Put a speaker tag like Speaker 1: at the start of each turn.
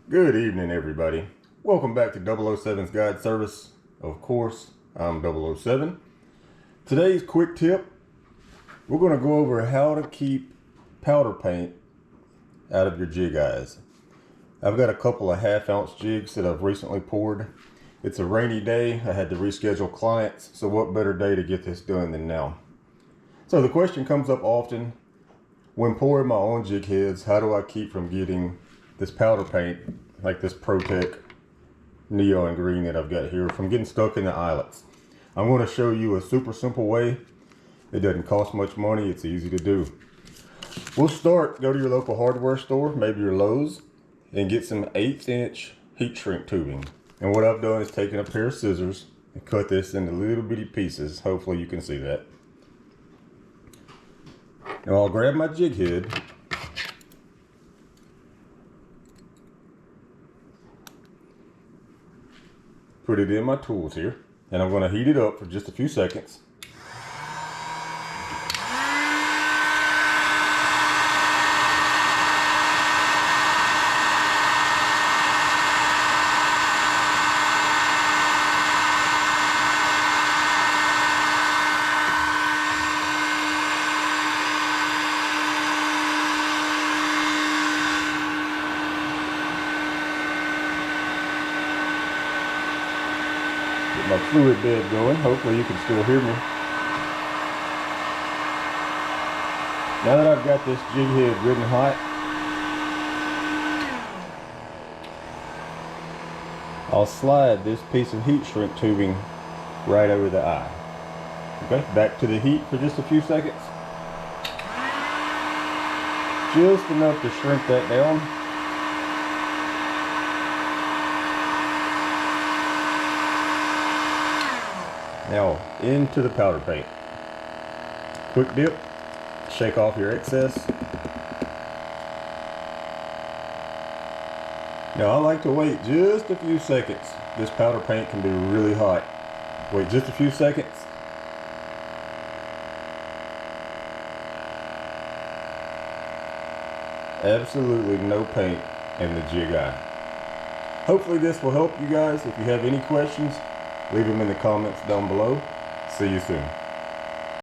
Speaker 1: Good evening, everybody. Welcome back to 007's Guide Service. Of course, I'm 007. Today's quick tip, we're going to go over how to keep powder paint out of your jig eyes. I've got a couple of half-ounce jigs that I've recently poured. It's a rainy day. I had to reschedule clients, so what better day to get this done than now? So the question comes up often, when pouring my own jig heads, how do I keep from getting this powder paint, like this Protec neon green that I've got here, from getting stuck in the eyelets? I'm going to show you a super simple way. It doesn't cost much money. It's easy to do. We'll start, go to your local hardware store, maybe your Lowe's, and get some 1/8" heat shrink tubing. And what I've done is taken a pair of scissors and cut this into little bitty pieces. Hopefully you can see that. Now I'll grab my jig head, put it in my tools here, and I'm going to heat it up for just a few seconds. Get my fluid bed going. Hopefully you can still hear me. Now that I've got this jig head ridden hot, I'll slide this piece of heat shrink tubing right over the eye. Okay, back to the heat for just a few seconds. Just enough to shrink that down. Now into the powder paint. Quick dip, shake off your excess. Now I like to wait just a few seconds. This powder paint can be really hot. Wait just a few seconds. Absolutely no paint in the jig eye. Hopefully this will help you guys. If you have any questions, leave them in the comments down below. See you soon.